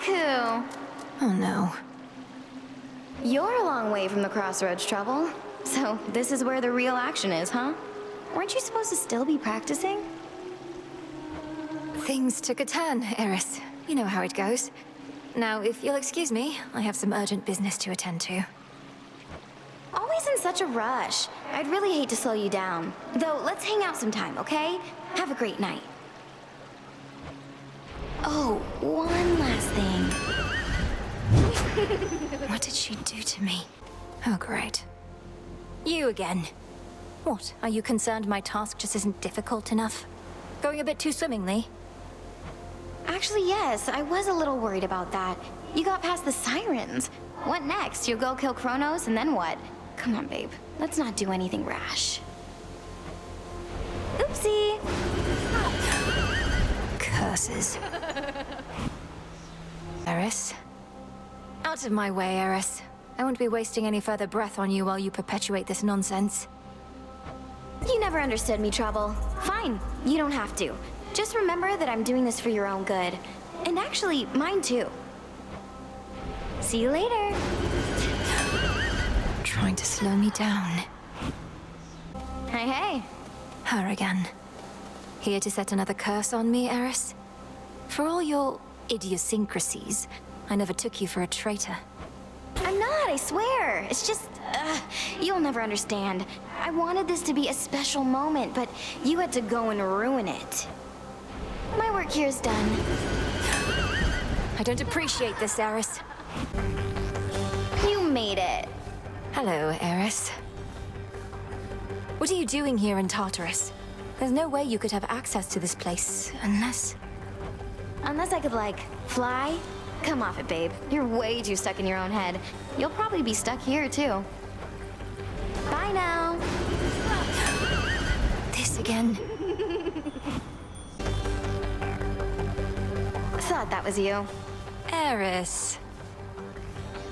cool. Oh no. You're a long way from the crossroads, Trouble. So this is where the real action is, huh? Weren't you supposed to still be practicing? Things took a turn, Eris. You know how it goes. Now, if you'll excuse me, I have some urgent business to attend to. Always in such a rush. I'd really hate to slow you down. Though, let's hang out sometime, okay? Have a great night. Oh, one last thing. What did she do to me? Oh, great. You again. What, are you concerned my task just isn't difficult enough? Going a bit too swimmingly? Actually, yes, I was a little worried about that. You got past the sirens. What next? You'll go kill Kronos, and then what? Come on, babe. Let's not do anything rash. Oopsie! Curses. Eris? Out of my way, Eris. I won't be wasting any further breath on you while you perpetuate this nonsense. You never understood me, Trouble. Fine, you don't have to. Just remember that I'm doing this for your own good. And actually, mine too. See you later. Trying to slow me down. Hey, hey. Her again. Here to set another curse on me, Eris? For all your idiosyncrasies, I never took you for a traitor. I'm not, I swear. It's just, you'll never understand. I wanted this to be a special moment, but you had to go and ruin it. My work here is done. I don't appreciate this, Eris. You made it. Hello, Eris. What are you doing here in Tartarus? There's no way you could have access to this place, unless... Unless I could, like, fly? Come off it, babe. You're way too stuck in your own head. You'll probably be stuck here, too. Bye now. This again? Thought that was you. Eris.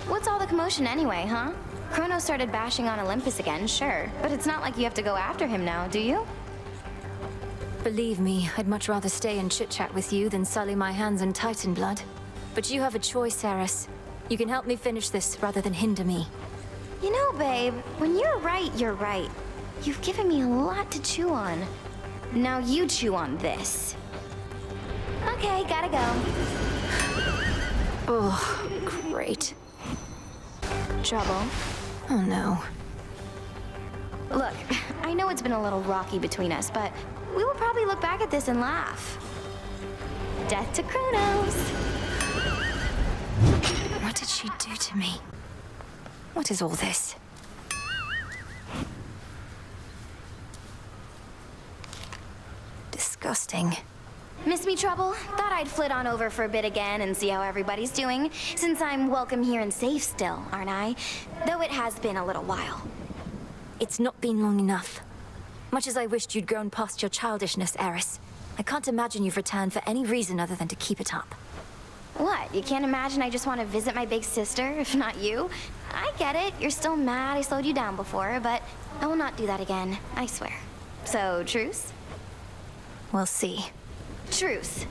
What's all the commotion anyway, huh? Kronos started bashing on Olympus again, sure. But it's not like you have to go after him now, do you? Believe me, I'd much rather stay and chit-chat with you than sully my hands in Titan blood. But you have a choice, Eris. You can help me finish this rather than hinder me. You know, babe, when you're right, you're right. You've given me a lot to chew on. Now you chew on this. Okay, gotta go. Oh, great. Trouble? Oh no. Look, I know it's been a little rocky between us, but we will probably look back at this and laugh. Death to Kronos! What did she do to me? What is all this? Disgusting. Miss me, Trouble? Thought I'd flit on over for a bit again and see how everybody's doing, since I'm welcome here and safe still, aren't I? Though it has been a little while. It's not been long enough. Much as I wished you'd grown past your childishness, Eris, I can't imagine you've returned for any reason other than to keep it up. What, you can't imagine I just want to visit my big sister, if not you? I get it, you're still mad I slowed you down before, but I will not do that again, I swear. So, truce? We'll see. Truce.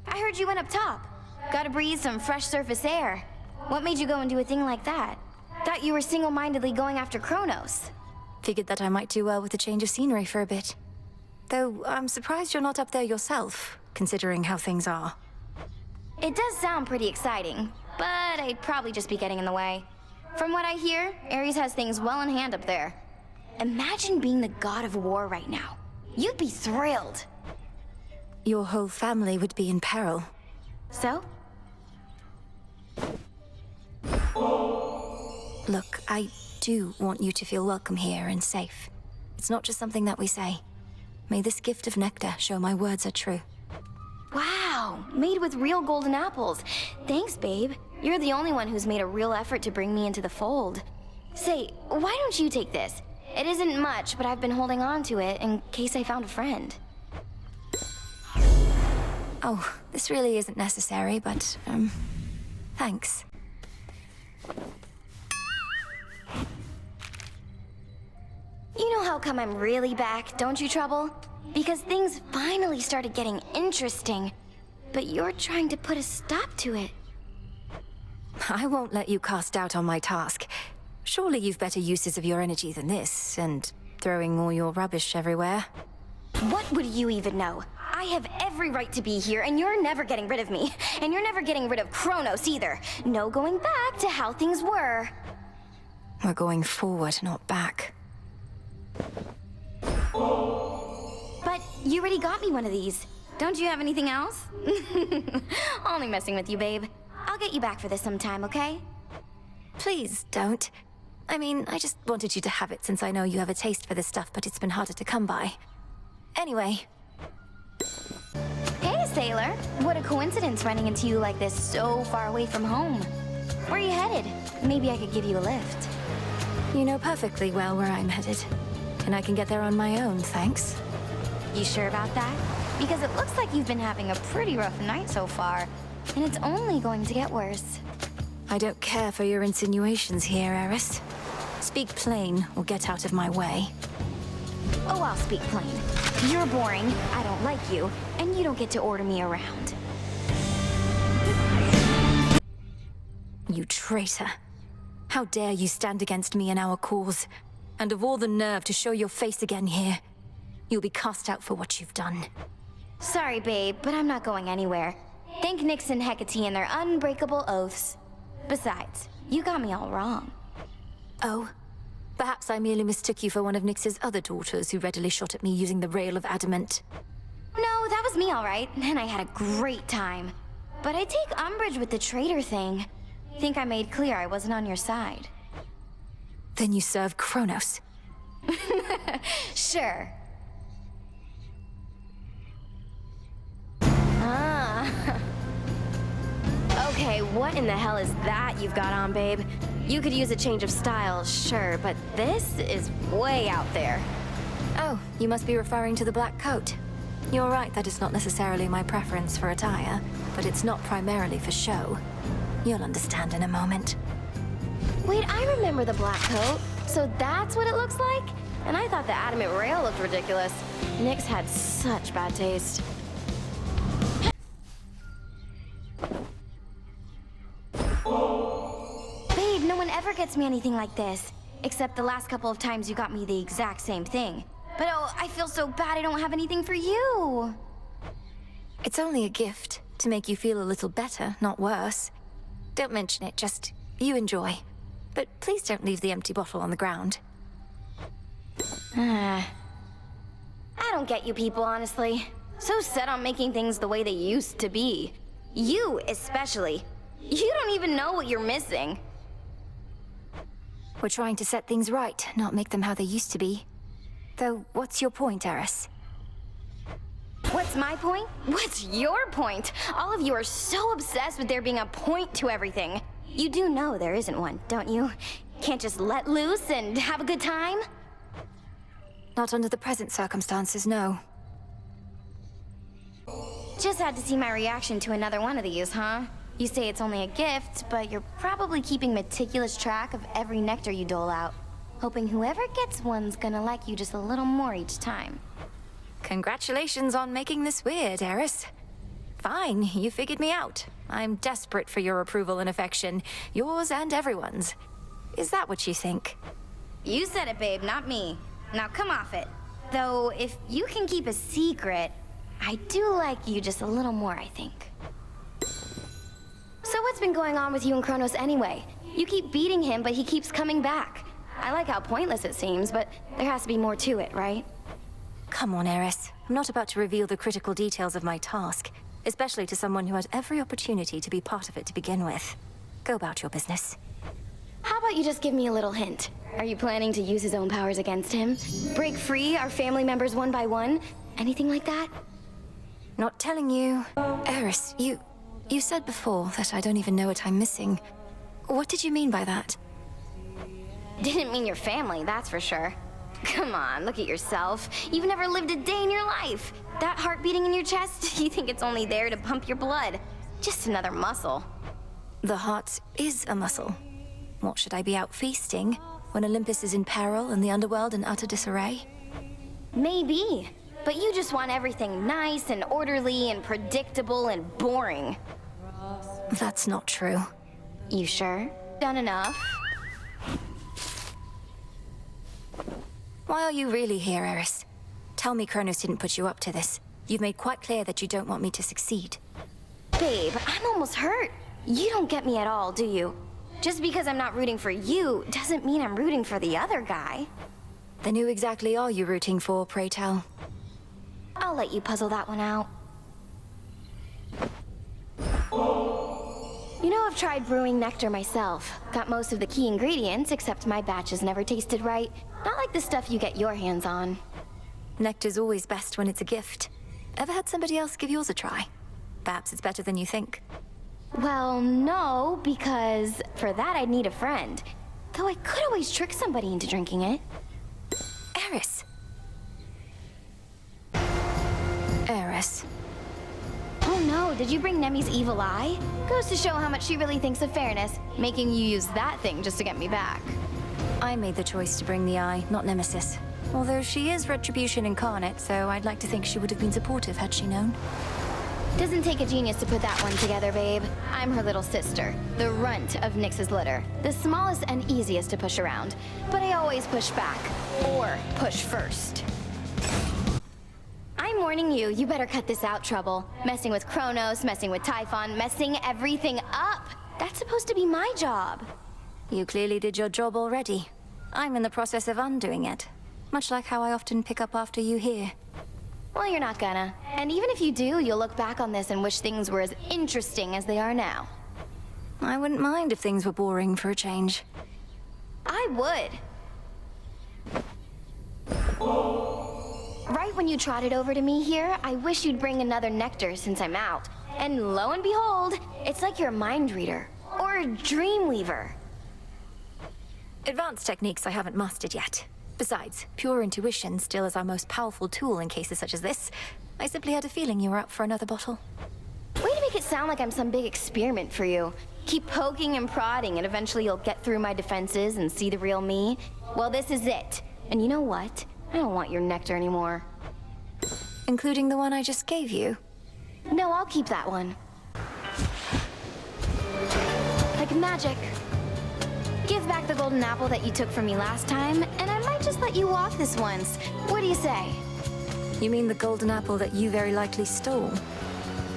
I heard you went up top. Gotta breathe some fresh surface air. What made you go and do a thing like that? Thought you were single-mindedly going after Kronos. Figured that I might do well with a change of scenery for a bit. Though, I'm surprised you're not up there yourself, considering how things are. It does sound pretty exciting, but I'd probably just be getting in the way. From what I hear, Eris has things well in hand up there. Imagine being the god of war right now. You'd be thrilled. Your whole family would be in peril. So? Look, I do want you to feel welcome here and safe. It's not just something that we say. May this gift of nectar show my words are true. Wow, made with real golden apples. Thanks, babe. You're the only one who's made a real effort to bring me into the fold. Say, why don't you take this? It isn't much, but I've been holding on to it in case I found a friend. Oh, this really isn't necessary, but, thanks. You know how come I'm really back, don't you, Trouble? Because things finally started getting interesting. But you're trying to put a stop to it. I won't let you cast doubt on my task. Surely you've better uses of your energy than this, and throwing all your rubbish everywhere. What would you even know? I have every right to be here, and you're never getting rid of me. And you're never getting rid of Kronos either. No going back to how things were. We're going forward, not back. But you already got me one of these. Don't you have anything else? Only messing with you, babe. I'll get you back for this sometime, okay? Please don't. I mean, I just wanted you to have it since I know you have a taste for this stuff, but it's been harder to come by. Anyway. Hey, sailor. What a coincidence running into you like this so far away from home. Where are you headed? Maybe I could give you a lift. You know perfectly well where I'm headed. And I can get there on my own, thanks. You sure about that? Because it looks like you've been having a pretty rough night so far. And it's only going to get worse. I don't care for your insinuations here, Eris. Speak plain or get out of my way. Oh, I'll speak plain. You're boring, I don't like you, and you don't get to order me around. You traitor. How dare you stand against me and our cause? And of all the nerve to show your face again here. You'll be cast out for what you've done. Sorry, babe, but I'm not going anywhere. Thank Nyx and Hecate and their unbreakable oaths. Besides, you got me all wrong. Oh? Perhaps I merely mistook you for one of Nyx's other daughters who readily shot at me using the rail of adamant. No, that was me all right, and I had a great time. But I take umbrage with the traitor thing. Think I made clear I wasn't on your side. Then you serve Kronos. Sure. Ah. Okay, what in the hell is that you've got on, babe? You could use a change of style, sure, but this is way out there. Oh, you must be referring to the black coat. You're right, that is not necessarily my preference for attire, but it's not primarily for show. You'll understand in a moment. Wait, I remember the black coat. So that's what it looks like? And I thought the adamant rail looked ridiculous. Nyx had such bad taste. Babe, no one ever gets me anything like this. Except the last couple of times you got me the exact same thing. But oh, I feel so bad I don't have anything for you. It's only a gift, to make you feel a little better, not worse. Don't mention it, just you enjoy. But please don't leave the empty bottle on the ground. I don't get you people, honestly. So set on making things the way they used to be. You, especially. You don't even know what you're missing. We're trying to set things right, not make them how they used to be. Though, what's your point, Eris? What's my point? What's your point? All of you are so obsessed with there being a point to everything. You do know there isn't one, don't you? Can't just let loose and have a good time? Not under the present circumstances, no. Just had to see my reaction to another one of these, huh? You say it's only a gift, but you're probably keeping meticulous track of every nectar you dole out. Hoping whoever gets one's gonna like you just a little more each time. Congratulations on making this weird, Eris. Fine, you figured me out. I'm desperate for your approval and affection. Yours and everyone's. Is that what you think? You said it, babe, not me. Now come off it. Though, if you can keep a secret, I do like you just a little more, I think. So what's been going on with you and Kronos anyway? You keep beating him, but he keeps coming back. I like how pointless it seems, but there has to be more to it, right? Come on, Eris. I'm not about to reveal the critical details of my task, especially to someone who had every opportunity to be part of it to begin with. Go about your business. How about you just give me a little hint? Are you planning to use his own powers against him? Break free our family members one by one? Anything like that? Not telling you. Eris, you said before that I don't even know what I'm missing. What did you mean by that? Didn't mean your family, that's for sure. Come on, look at yourself. You've never lived a day in your life. That heart beating in your chest, you think it's only there to pump your blood. Just another muscle. The heart is a muscle. What, should I be out feasting when Olympus is in peril and the underworld in utter disarray? Maybe. but you just want everything nice and orderly and predictable and boring. That's not true. You sure? Done enough? Why are you really here, Eris? Tell me Kronos didn't put you up to this. You've made quite clear that you don't want me to succeed. Babe, I'm almost hurt. You don't get me at all, do you? Just because I'm not rooting for you doesn't mean I'm rooting for the other guy. Then who exactly are you rooting for, pray tell? I'll let you puzzle that one out. You know, I've tried brewing nectar myself. Got most of the key ingredients, except my batches never tasted right. Not like the stuff you get your hands on. Nectar's always best when it's a gift. Ever had somebody else give yours a try? Perhaps it's better than you think. Well, no, because for that I'd need a friend. Though I could always trick somebody into drinking it. Eris. Eris. Oh no, did you bring Nemi's evil eye? Goes to show how much she really thinks of fairness, making you use that thing just to get me back. I made the choice to bring the eye, not Nemesis. Although she is Retribution incarnate, so I'd like to think she would have been supportive had she known. Doesn't take a genius to put that one together, babe. I'm her little sister, the runt of Nyx's litter. The smallest and easiest to push around. But I always push back. Or push first. I'm warning you, you better cut this out, Trouble. Messing with Kronos, messing with Typhon, messing everything up. That's supposed to be my job. You clearly did your job already. I'm in the process of undoing it. Much like how I often pick up after you here. Well, you're not gonna. And even if you do, you'll look back on this and wish things were as interesting as they are now. I wouldn't mind if things were boring for a change. I would. Right when you trotted over to me here, I wish you'd bring another nectar since I'm out. And lo and behold, it's like you're a mind reader. Or a dream weaver. Advanced techniques I haven't mastered yet. Besides, pure intuition still is our most powerful tool in cases such as this. I simply had a feeling you were up for another bottle. Way to make it sound like I'm some big experiment for you. Keep poking and prodding and eventually you'll get through my defenses and see the real me. Well, this is it. And you know what? I don't want your nectar anymore. Including the one I just gave you? No, I'll keep that one. Like magic. Give back the golden apple that you took from me last time, and I might just let you off this once. What do you say? You mean the golden apple that you very likely stole?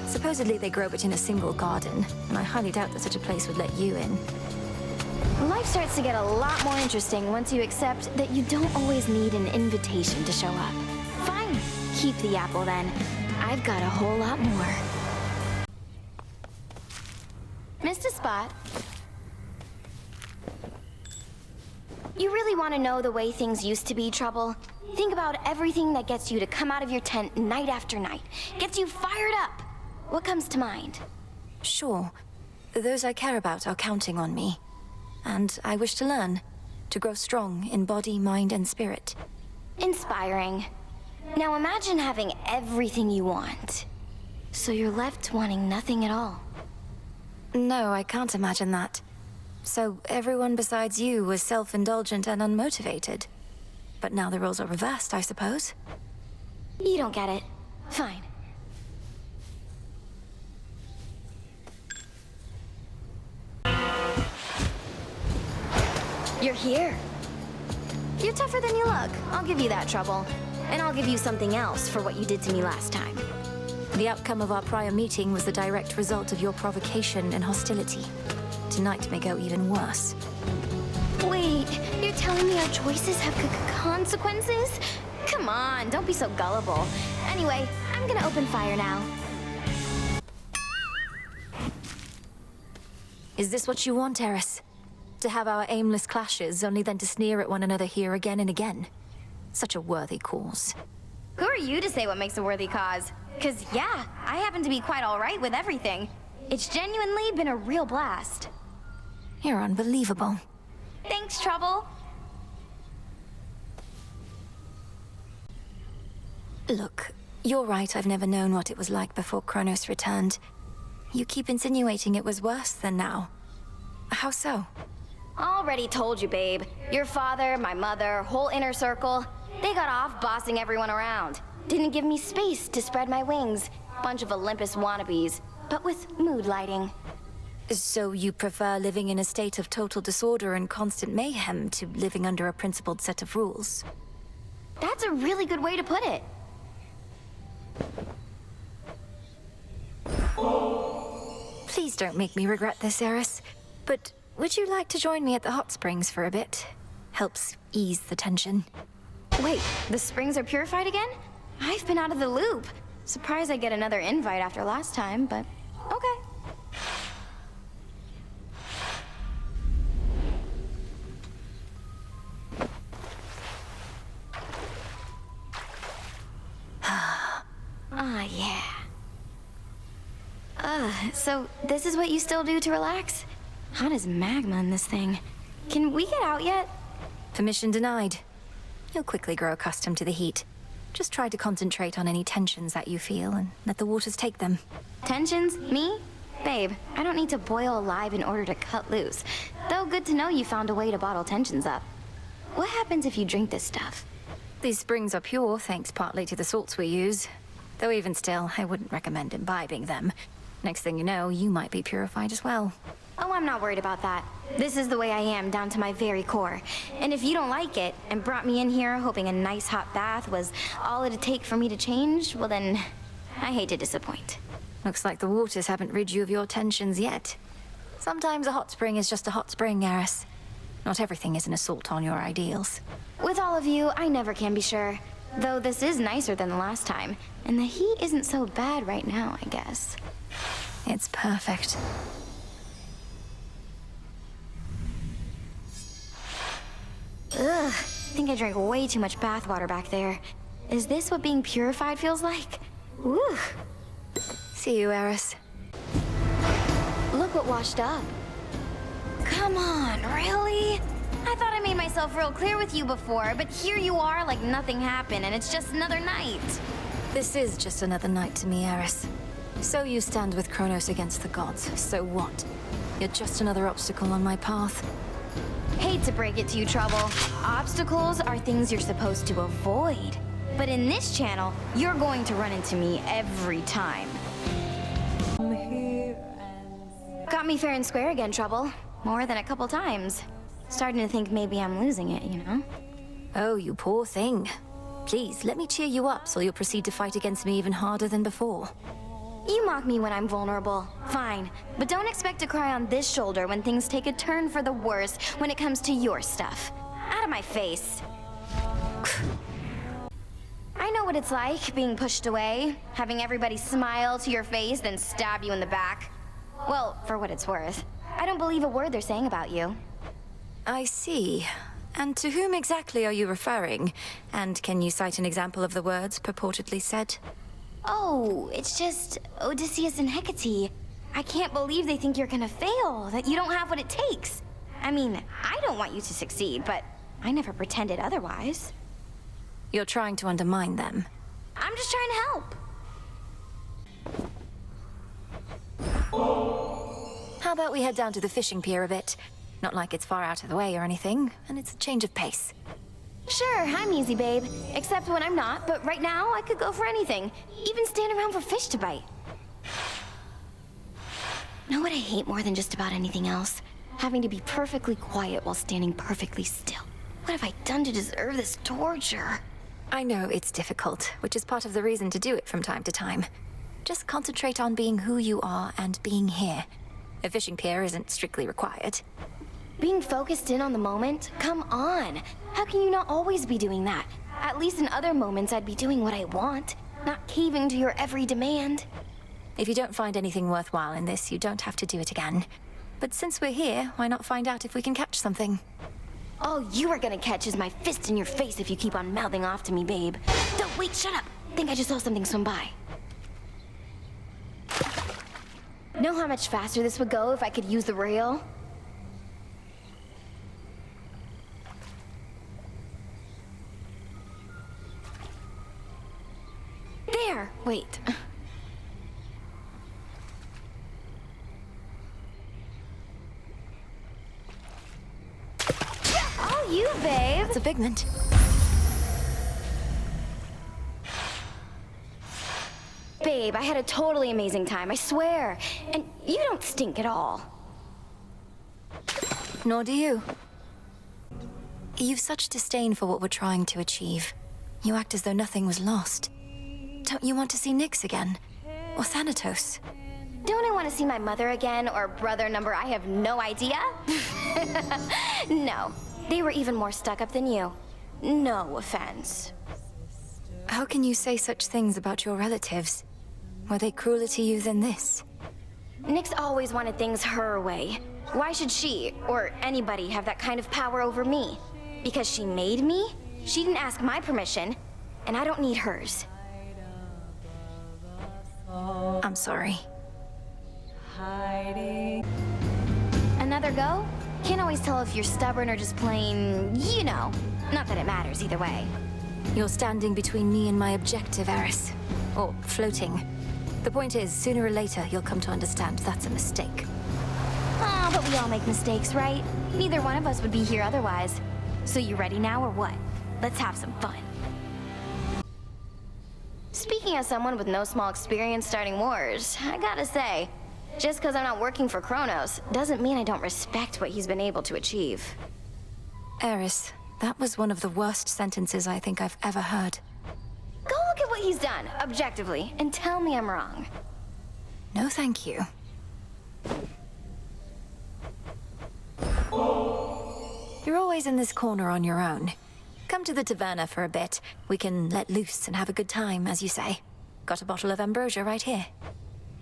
Supposedly they grow it in a single garden, and I highly doubt that such a place would let you in. Life starts to get a lot more interesting once you accept that you don't always need an invitation to show up. Fine, keep the apple then. I've got a whole lot more. Missed a spot. You really want to know the way things used to be, Trouble? Think about everything that gets you to come out of your tent night after night. Gets you fired up. What comes to mind? Sure. Those I care about are counting on me. And I wish to learn. To grow strong in body, mind, and spirit. Inspiring. Now imagine having everything you want. So you're left wanting nothing at all. No, I can't imagine that. So everyone besides you was self-indulgent and unmotivated. But now the roles are reversed, I suppose. You don't get it. Fine. You're here. You're tougher than you look. I'll give you that, Trouble. And I'll give you something else for what you did to me last time. The outcome of our prior meeting was the direct result of your provocation and hostility. Tonight may go even worse. Wait, you're telling me our choices have consequences? Come on, don't be so gullible. Anyway, I'm gonna open fire now. Is this what you want, Eris? To have our aimless clashes, only then to sneer at one another here again and again? Such a worthy cause. Who are you to say what makes a worthy cause? 'Cause yeah, I happen to be quite all right with everything. It's genuinely been a real blast. You're unbelievable. Thanks, Trouble. Look, you're right, I've never known what it was like before Kronos returned. You keep insinuating it was worse than now. How so? Already told you, babe. Your father, my mother, whole inner circle, they got off bossing everyone around. Didn't give me space to spread my wings. Bunch of Olympus wannabes, but with mood lighting. So you prefer living in a state of total disorder and constant mayhem to living under a principled set of rules? That's a really good way to put it. Please don't make me regret this, Eris. But would you like to join me at the hot springs for a bit? Helps ease the tension. Wait, the springs are purified again? I've been out of the loop. Surprised I get another invite after last time, but okay. Ah, yeah. So this is what you still do to relax? Hot as magma in this thing. Can we get out yet? Permission denied. You'll quickly grow accustomed to the heat. Just try to concentrate on any tensions that you feel and let the waters take them. Tensions? Me? Babe, I don't need to boil alive in order to cut loose. Though good to know you found a way to bottle tensions up. What happens if you drink this stuff? These springs are pure, thanks partly to the salts we use. Though even still, I wouldn't recommend imbibing them. Next thing you know, you might be purified as well. Oh, I'm not worried about that. This is the way I am, down to my very core. And if you don't like it, and brought me in here hoping a nice hot bath was all it'd take for me to change, well then, I hate to disappoint. Looks like the waters haven't rid you of your tensions yet. Sometimes a hot spring is just a hot spring, Eris. Not everything is an assault on your ideals. With all of you, I never can be sure. Though this is nicer than the last time, and the heat isn't so bad right now, I guess. It's perfect. Ugh, think I drank way too much bathwater back there. Is this what being purified feels like? Woo! See you, Eris. Look what washed up. Come on, really? I thought I made myself real clear with you before, but here you are like nothing happened and it's just another night. This is just another night to me, Eris. So you stand with Kronos against the gods, so what? You're just another obstacle on my path. Hate to break it to you, Trouble. Obstacles are things you're supposed to avoid. But in this channel, you're going to run into me every time. Got me fair and square again, Trouble. More than a couple times. Starting to think maybe I'm losing it, you know? Oh, you poor thing. Please, let me cheer you up so you'll proceed to fight against me even harder than before. You mock me when I'm vulnerable. Fine. But don't expect to cry on this shoulder when things take a turn for the worse when it comes to your stuff. Out of my face. I know what it's like, being pushed away, having everybody smile to your face, then stab you in the back. Well, for what it's worth. I don't believe a word they're saying about you. I see. And to whom exactly are you referring? And can you cite an example of the words purportedly said? Oh, it's just Odysseus and Hecate. I can't believe they think you're gonna fail, that you don't have what it takes. I mean, I don't want you to succeed, but I never pretended otherwise. You're trying to undermine them. I'm just trying to help. How about we head down to the fishing pier a bit? Not like it's far out of the way or anything, and it's a change of pace. Sure, I'm easy, babe. Except when I'm not, but right now I could go for anything. Even stand around for fish to bite. Know what I hate more than just about anything else? Having to be perfectly quiet while standing perfectly still. What have I done to deserve this torture? I know it's difficult, which is part of the reason to do it from time to time. Just concentrate on being who you are and being here. A fishing pier isn't strictly required. Being focused in on the moment? Come on! How can you not always be doing that? At least in other moments I'd be doing what I want, not caving to your every demand. If you don't find anything worthwhile in this, you don't have to do it again. But since we're here, why not find out if we can catch something? All you are gonna catch is my fist in your face if you keep on mouthing off to me, babe. No, wait, shut up! Think I just saw something swim by. Know how much faster this would go if I could use the rail? There! Wait. Oh, you, babe! It's a figment. babe, I had a totally amazing time, I swear. And you don't stink at all. Nor do you. You've such disdain for what we're trying to achieve. You act as though nothing was lost. Don't you want to see Nyx again? Or Thanatos? Don't I want to see my mother again, or brother number I have no idea? No, they were even more stuck up than you. No offense. How can you say such things about your relatives? Were they crueler to you than this? Nyx always wanted things her way. Why should she, or anybody, have that kind of power over me? Because she made me? She didn't ask my permission, and I don't need hers. I'm sorry. Another go? Can't always tell if you're stubborn or just plain, you know. Not that it matters either way. You're standing between me and my objective, Eris. Or floating. The point is, sooner or later, you'll come to understand that's a mistake. Oh, but we all make mistakes, right? Neither one of us would be here otherwise. So you ready now or what? Let's have some fun. Speaking as someone with no small experience starting wars, I gotta say, just because I'm not working for Kronos doesn't mean I don't respect what he's been able to achieve. Eris, that was one of the worst sentences I think I've ever heard. Go look at what he's done, objectively, and tell me I'm wrong. No, thank you. You're always in this corner on your own. Come to the taverna for a bit. We can let loose and have a good time, as you say. Got a bottle of ambrosia right here.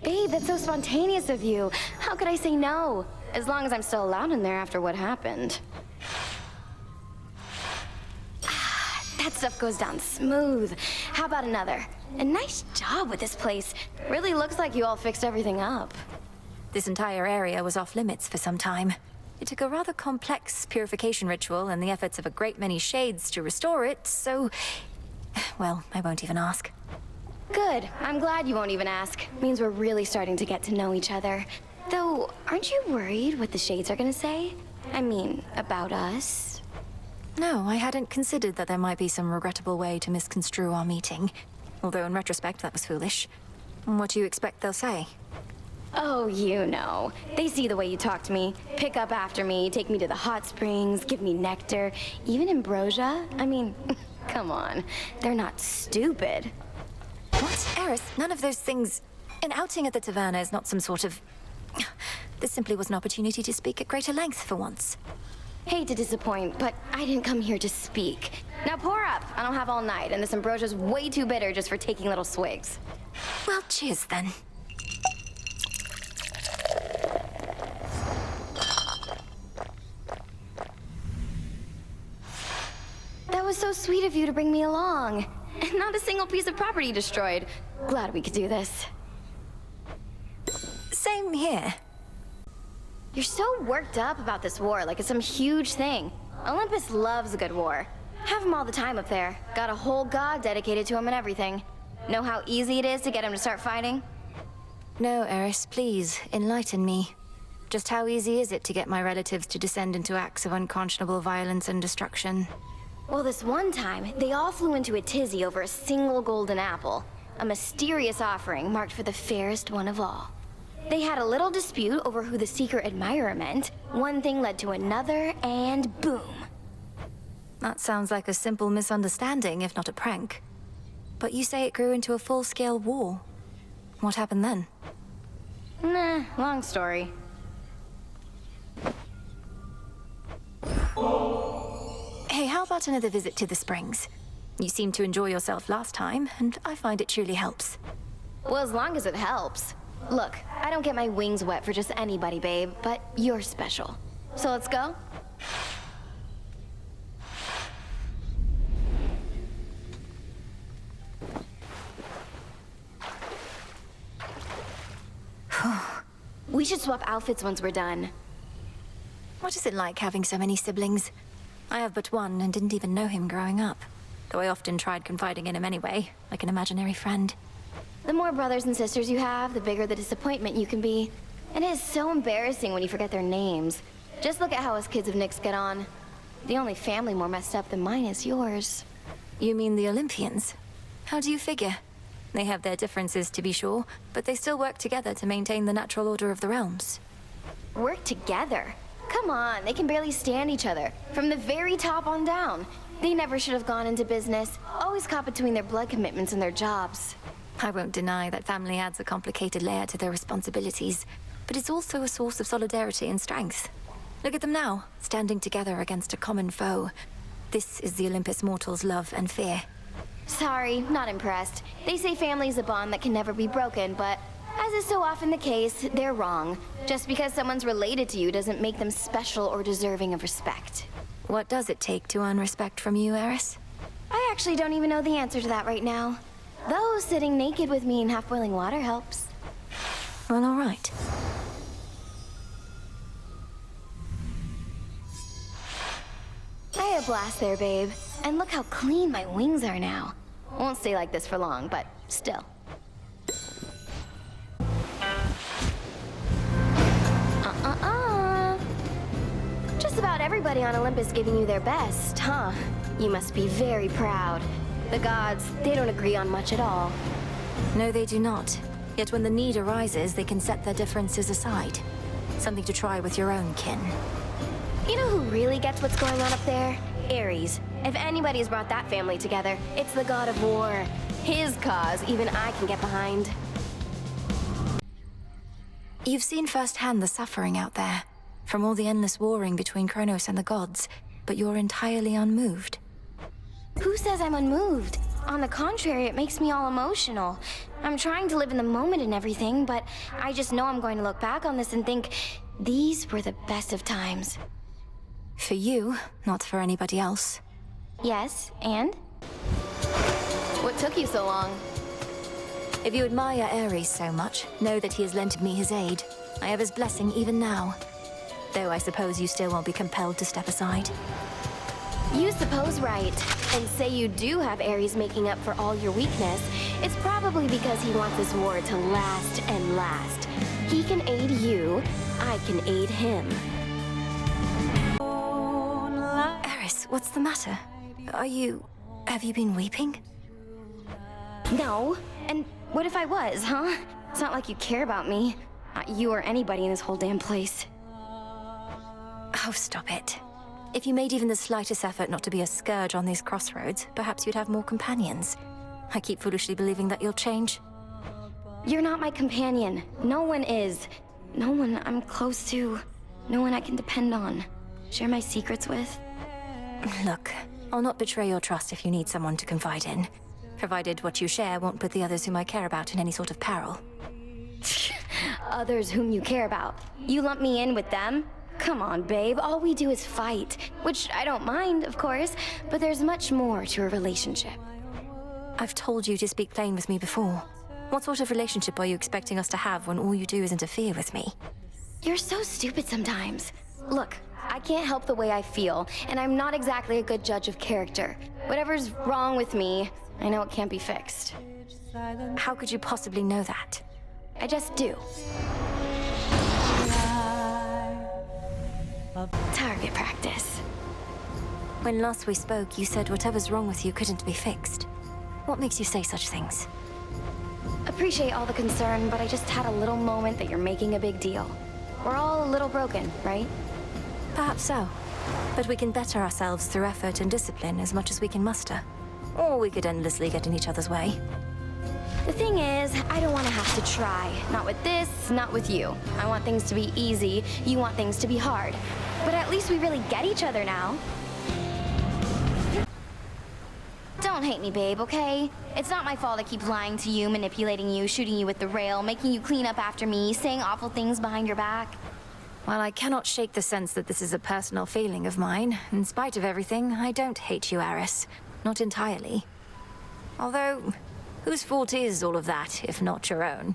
Babe, that's so spontaneous of you. How could I say no? As long as I'm still allowed in there after what happened. That stuff goes down smooth. How about another? And nice job with this place. Really looks like you all fixed everything up. This entire area was off limits for some time. It took a rather complex purification ritual and the efforts of a great many shades to restore it, so... well, I won't even ask. Good. I'm glad you won't even ask. Means we're really starting to get to know each other. Though, aren't you worried what the shades are gonna say? I mean, about us? No, I hadn't considered that there might be some regrettable way to misconstrue our meeting. Although in retrospect, that was foolish. What do you expect they'll say? Oh, you know. They see the way you talk to me, pick up after me, take me to the hot springs, give me nectar, even ambrosia. I mean, come on. They're not stupid. What? Eris, none of those things... An outing at the taverna is not some sort of... This simply was an opportunity to speak at greater length for once. Hate to disappoint, but I didn't come here to speak. Now pour up. I don't have all night, and this ambrosia's way too bitter just for taking little swigs. Well, cheers then. That was so sweet of you to bring me along. And not a single piece of property destroyed. Glad we could do this. Same here. You're so worked up about this war, like it's some huge thing. Olympus loves a good war. Have him all the time up there. Got a whole god dedicated to him and everything. Know how easy it is to get him to start fighting? No, Eris, please, enlighten me. Just how easy is it to get my relatives to descend into acts of unconscionable violence and destruction? Well, this one time, they all flew into a tizzy over a single golden apple. A mysterious offering marked for the fairest one of all. They had a little dispute over who the secret admirer meant. One thing led to another, and boom. That sounds like a simple misunderstanding, if not a prank. But you say it grew into a full-scale war. What happened then? Nah, long story. Hey, how about another visit to the springs? You seemed to enjoy yourself last time, and I find it truly helps. Well, as long as it helps. Look, I don't get my wings wet for just anybody, babe, but you're special. So let's go? We should swap outfits once we're done. What is it like having so many siblings? I have but one and didn't even know him growing up. Though I often tried confiding in him anyway, like an imaginary friend. The more brothers and sisters you have, the bigger the disappointment you can be. And it is so embarrassing when you forget their names. Just look at how us kids of Nyx get on. The only family more messed up than mine is yours. You mean the Olympians? How do you figure? They have their differences, to be sure, but they still work together to maintain the natural order of the realms. Work together? Come on, they can barely stand each other. From the very top on down. They never should have gone into business. Always caught between their blood commitments and their jobs. I won't deny that family adds a complicated layer to their responsibilities, but it's also a source of solidarity and strength. Look at them now, standing together against a common foe. This is the Olympus mortals' love and fear. Sorry, not impressed. They say family's a bond that can never be broken, but as is so often the case, they're wrong. Just because someone's related to you doesn't make them special or deserving of respect. What does it take to earn respect from you, Eris? I actually don't even know the answer to that right now. Though sitting naked with me in half-boiling water helps. Well, all right. I had a blast there, babe. And look how clean my wings are now. Won't stay like this for long, but still. Just about everybody on Olympus giving you their best, huh? You must be very proud. The gods, they don't agree on much at all. No, they do not. Yet when the need arises, they can set their differences aside. Something to try with your own kin. You know who really gets what's going on up there? Eris. If anybody's brought that family together, it's the god of war. His cause, even I can get behind. You've seen firsthand the suffering out there, from all the endless warring between Kronos and the gods, but you're entirely unmoved. Who says I'm unmoved? On the contrary, it makes me all emotional. I'm trying to live in the moment and everything, but I just know I'm going to look back on this and think, these were the best of times. For you, not for anybody else. Yes, and? What took you so long? If you admire Eris so much, know that he has lent me his aid. I have his blessing even now. Though I suppose you still won't be compelled to step aside. You suppose right, and say you do have Eris making up for all your weakness. It's probably because he wants this war to last and last. He can aid you, I can aid him. Eris, what's the matter? Have you been weeping? No, and what if I was, huh? It's not like you care about me. Not you or anybody in this whole damn place. Oh, stop it. If you made even the slightest effort not to be a scourge on these crossroads, perhaps you'd have more companions. I keep foolishly believing that you'll change. You're not my companion. No one is. No one I'm close to. No one I can depend on. Share my secrets with. Look, I'll not betray your trust if you need someone to confide in, provided what you share won't put the others whom I care about in any sort of peril. Others whom you care about. You lump me in with them? Come on, babe. All we do is fight. Which I don't mind, of course, but there's much more to a relationship. I've told you to speak plain with me before. What sort of relationship are you expecting us to have when all you do is interfere with me? You're so stupid sometimes. Look, I can't help the way I feel, and I'm not exactly a good judge of character. Whatever's wrong with me, I know it can't be fixed. How could you possibly know that? I just do. Target practice. When last we spoke, you said whatever's wrong with you couldn't be fixed. What makes you say such things? Appreciate all the concern, but I just had a little moment that you're making a big deal. We're all a little broken, right? Perhaps so. But we can better ourselves through effort and discipline as much as we can muster. Or we could endlessly get in each other's way. The thing is, I don't want to have to try. Not with this, not with you. I want things to be easy, you want things to be hard. But at least we really get each other now. Don't hate me, babe, okay? It's not my fault I keep lying to you, manipulating you, shooting you with the rail, making you clean up after me, saying awful things behind your back. While I cannot shake the sense that this is a personal feeling of mine, in spite of everything, I don't hate you, Eris. Not entirely. Although, whose fault is all of that, if not your own?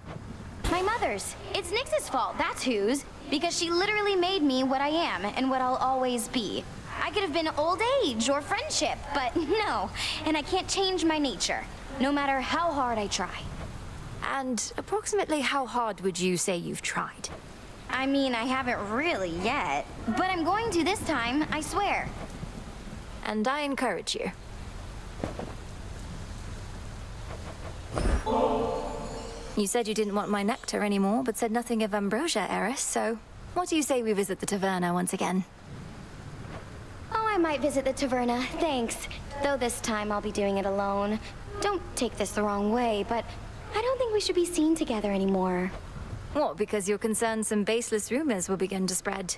My mother's. It's Nyx's fault, that's whose. Because she literally made me what I am, and what I'll always be. I could have been old age or friendship, but no. And I can't change my nature, no matter how hard I try. And approximately how hard would you say you've tried? I mean, I haven't really yet. But I'm going to this time, I swear. And I encourage you. You said you didn't want my nectar anymore, but said nothing of ambrosia, Eris, so what do you say we visit the taverna once again? Oh, I might visit the taverna, thanks. Though this time I'll be doing it alone. Don't take this the wrong way, but I don't think we should be seen together anymore. What, because you're concerned some baseless rumors will begin to spread?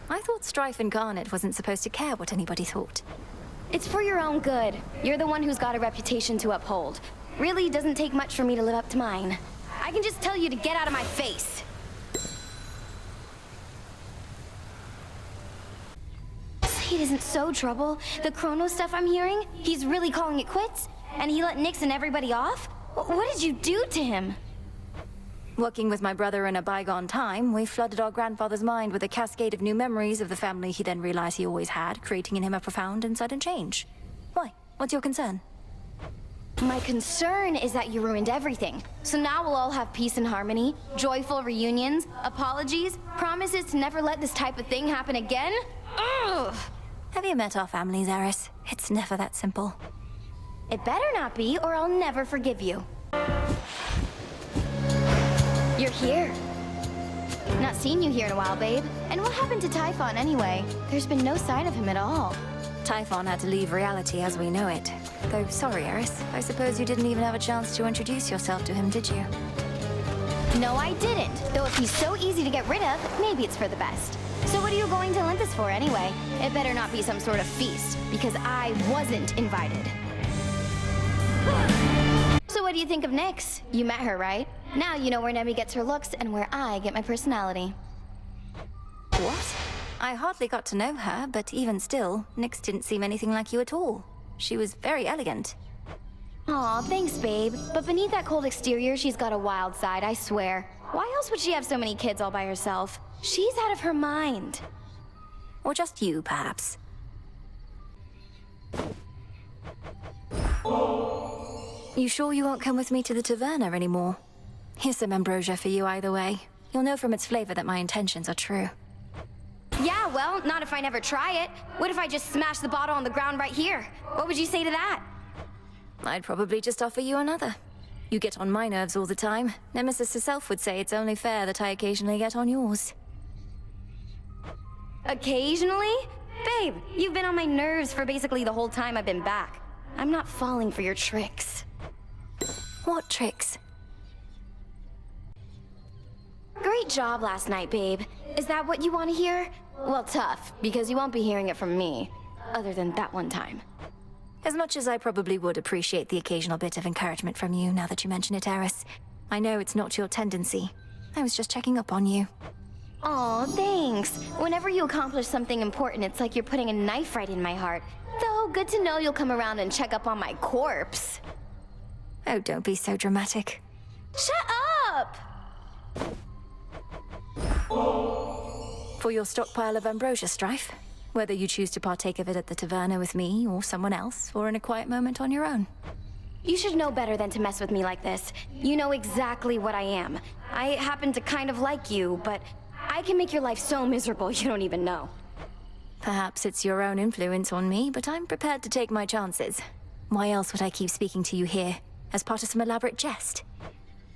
I thought Strife Incarnate wasn't supposed to care what anybody thought. It's for your own good. You're the one who's got a reputation to uphold. Really doesn't take much for me to live up to mine. I can just tell you to get out of my face. Say it isn't so trouble. The Chrono stuff I'm hearing, he's really calling it quits? And he let Nyx and everybody off? What did you do to him? Working with my brother in a bygone time, we flooded our grandfather's mind with a cascade of new memories of the family he then realized he always had, creating in him a profound and sudden change. Why? What's your concern? My concern is that you ruined everything. So now we'll all have peace and harmony, joyful reunions, apologies, promises to never let this type of thing happen again? Ugh! Have you met our families, Eris? It's never that simple. It better not be, or I'll never forgive you. You're here. Not seen you here in a while, babe. And what happened to Typhon anyway? There's been no sign of him at all. Typhon had to leave reality as we know it. Though, sorry, Eris. I suppose you didn't even have a chance to introduce yourself to him, did you? No, I didn't. Though if he's so easy to get rid of, maybe it's for the best. So what are you going to Olympus for anyway? It better not be some sort of feast, because I wasn't invited. So what do you think of Nyx? You met her, right? Now you know where Nemi gets her looks and where I get my personality. What? I hardly got to know her, but even still, Nyx didn't seem anything like you at all. She was very elegant. Aw, thanks, babe. But beneath that cold exterior, she's got a wild side, I swear. Why else would she have so many kids all by herself? She's out of her mind. Or just you, perhaps. You sure you won't come with me to the taverna anymore? Here's some ambrosia for you either way. You'll know from its flavor that my intentions are true. Yeah, well, not if I never try it. What if I just smash the bottle on the ground right here? What would you say to that? I'd probably just offer you another. You get on my nerves all the time. Nemesis herself would say it's only fair that I occasionally get on yours. Occasionally? Babe, you've been on my nerves for basically the whole time I've been back. I'm not falling for your tricks. What tricks? Great job last night, babe. Is that what you want to hear? Well, tough, because you won't be hearing it from me. Other than that one time. As much as I probably would appreciate the occasional bit of encouragement from you now that you mention it, Eris, I know it's not your tendency. I was just checking up on you. Aw, thanks. Whenever you accomplish something important, it's like you're putting a knife right in my heart. Though, good to know you'll come around and check up on my corpse. Oh, don't be so dramatic. Shut up! For your stockpile of ambrosia, Strife. Whether you choose to partake of it at the taverna with me, or someone else, or in a quiet moment on your own. You should know better than to mess with me like this. You know exactly what I am. I happen to kind of like you, but I can make your life so miserable you don't even know. Perhaps it's your own influence on me, but I'm prepared to take my chances. Why else would I keep speaking to you here? As part of some elaborate jest?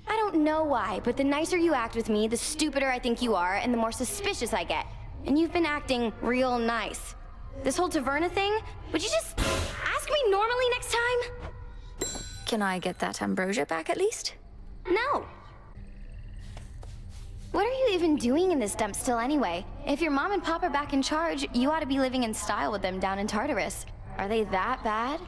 I don't know why, but the nicer you act with me, the stupider I think you are, and the more suspicious I get. And you've been acting real nice. This whole taverna thing, would you just ask me normally next time? Can I get that ambrosia back at least? No. What are you even doing in this dump still anyway? If your mom and pop are back in charge, you ought to be living in style with them down in Tartarus. Are they that bad?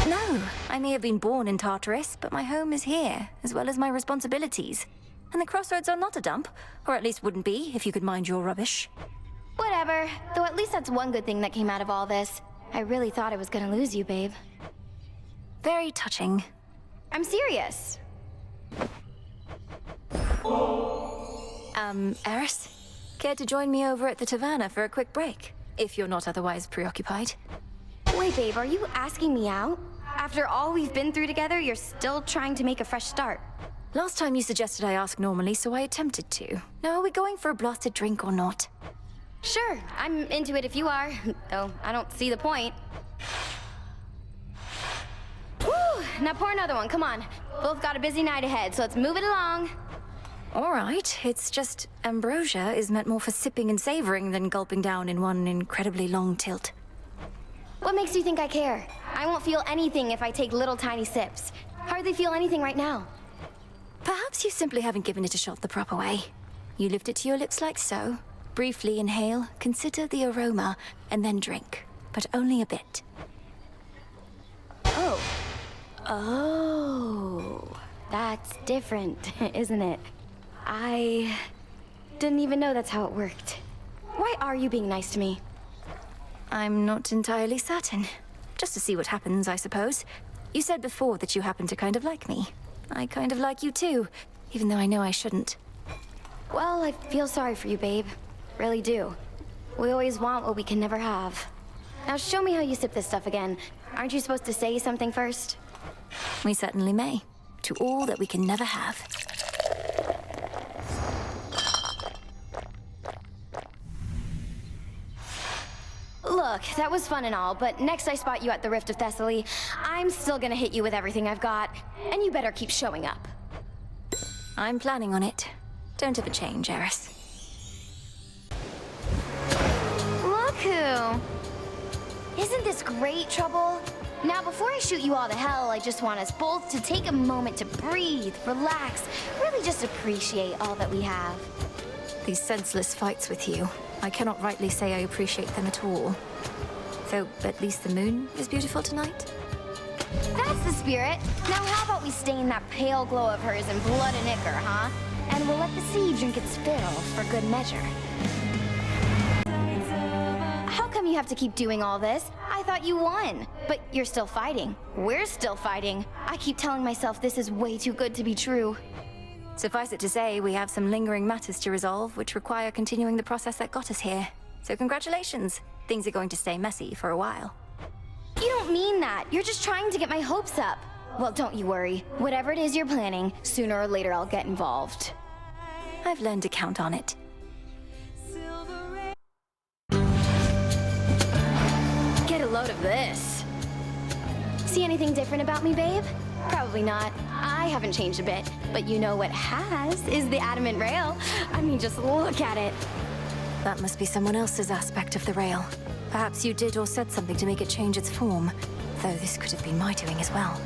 No, I may have been born in Tartarus, but my home is here, as well as my responsibilities. And the crossroads are not a dump, or at least wouldn't be if you could mind your rubbish. Whatever, though at least that's one good thing that came out of all this. I really thought I was gonna lose you, babe. Very touching. I'm serious. Eris? Care to join me over at the taverna for a quick break? If you're not otherwise preoccupied. Wait, babe, are you asking me out? After all we've been through together, you're still trying to make a fresh start. Last time you suggested I ask normally, so I attempted to. Now, are we going for a blasted drink or not? Sure, I'm into it if you are, though I don't see the point. Whew, now pour another one, come on. Both got a busy night ahead, so let's move it along. All right, it's just ambrosia is meant more for sipping and savoring than gulping down in one incredibly long tilt. What makes you think I care? I won't feel anything if I take little tiny sips. Hardly feel anything right now. Perhaps you simply haven't given it a shot the proper way. You lift it to your lips like so, briefly inhale, consider the aroma, and then drink. But only a bit. Oh. Oh. That's different, isn't it? I didn't even know that's how it worked. Why are you being nice to me? I'm not entirely certain. Just to see what happens, I suppose. You said before that you happen to kind of like me. I kind of like you too, even though I know I shouldn't. Well, I feel sorry for you, babe. Really do. We always want what we can never have. Now show me how you sip this stuff again. Aren't you supposed to say something first? We certainly may. To all that we can never have. Look, that was fun and all, but next I spot you at the Rift of Thessaly, I'm still gonna hit you with everything I've got, and you better keep showing up. I'm planning on it. Don't ever change, Eris. Look who! Isn't this great, Trouble? Now, before I shoot you all to hell, I just want us both to take a moment to breathe, relax, really just appreciate all that we have. These senseless fights with you, I cannot rightly say I appreciate them at all. Though, at least the moon is beautiful tonight. That's the spirit. Now how about we stain that pale glow of hers in blood and ichor, huh? And we'll let the sea drink its fill for good measure. How come you have to keep doing all this? I thought you won. But you're still fighting. We're still fighting. I keep telling myself this is way too good to be true. Suffice it to say, we have some lingering matters to resolve, which require continuing the process that got us here. So congratulations. Things are going to stay messy for a while. You don't mean that. You're just trying to get my hopes up. Well, don't you worry. Whatever it is you're planning, sooner or later I'll get involved. I've learned to count on it. Get a load of this. See anything different about me, babe? Probably not. I haven't changed a bit. But you know what has is the adamant rail. I mean, just look at it. That must be someone else's aspect of the rail. Perhaps you did or said something to make it change its form. Though this could have been my doing as well.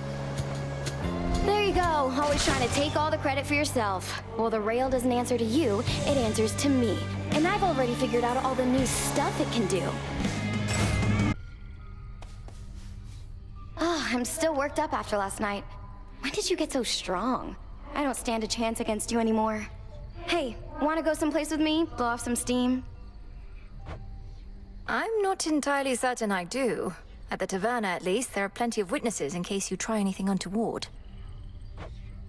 There you go, always trying to take all the credit for yourself. Well, the rail doesn't answer to you, it answers to me. And I've already figured out all the new stuff it can do. Oh, I'm still worked up after last night. When did you get so strong? I don't stand a chance against you anymore. Hey, wanna go someplace with me? Blow off some steam? I'm not entirely certain I do. At the taverna, at least, there are plenty of witnesses in case you try anything untoward.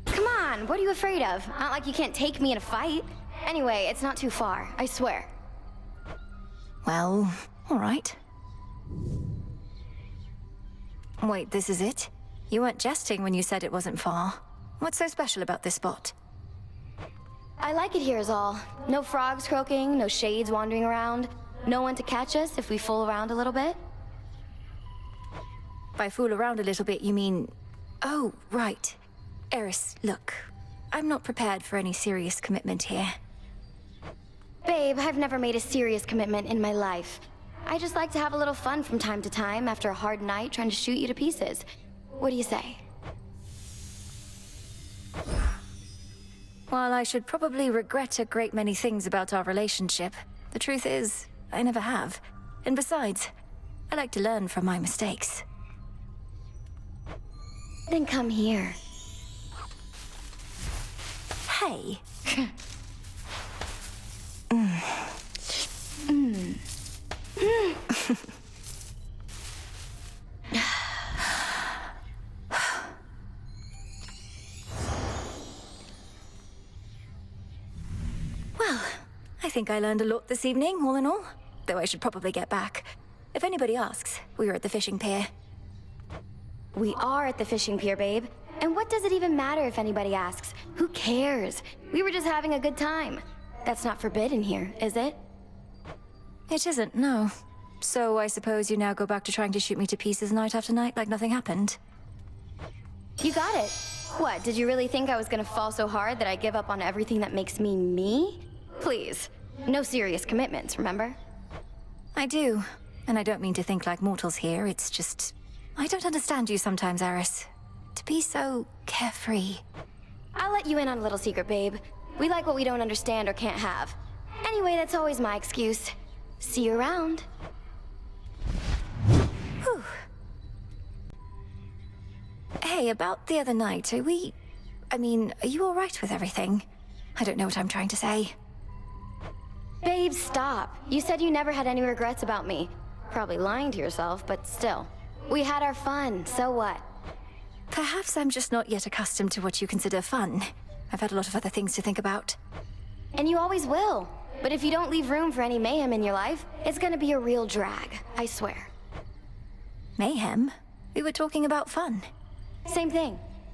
Come on, what are you afraid of? Not like you can't take me in a fight. Anyway, it's not too far, I swear. Well, all right. Wait, this is it? You weren't jesting when you said it wasn't far. What's so special about this spot? I like it here is all. No frogs croaking, no shades wandering around. No one to catch us if we fool around a little bit. By fool around a little bit, you mean... Oh, right. Eris, look. I'm not prepared for any serious commitment here. Babe, I've never made a serious commitment in my life. I just like to have a little fun from time to time after a hard night trying to shoot you to pieces. What do you say? While I should probably regret a great many things about our relationship, the truth is, I never have. And besides, I like to learn from my mistakes. Then come here. Hey. Well, I think I learned a lot this evening, all in all. Though I should probably get back. If anybody asks, we were at the fishing pier. We are at the fishing pier, babe. And what does it even matter if anybody asks? Who cares? We were just having a good time. That's not forbidden here, is it? It isn't, no. So I suppose you now go back to trying to shoot me to pieces night after night like nothing happened? You got it. What, did you really think I was gonna fall so hard that I give up on everything that makes me me? Please. No serious commitments, remember? I do. And I don't mean to think like mortals here, it's just... I don't understand you sometimes, Eris. To be so carefree. I'll let you in on a little secret, babe. We like what we don't understand or can't have. Anyway, that's always my excuse. See you around. Whew. Hey, about the other night, are you alright with everything? I don't know what I'm trying to say. Babe, stop. You said you never had any regrets about me. Probably lying to yourself, but still. We had our fun, so what? Perhaps I'm just not yet accustomed to what you consider fun. I've had a lot of other things to think about. And you always will. But if you don't leave room for any mayhem in your life, it's gonna be a real drag, I swear. Mayhem? We were talking about fun. Same thing.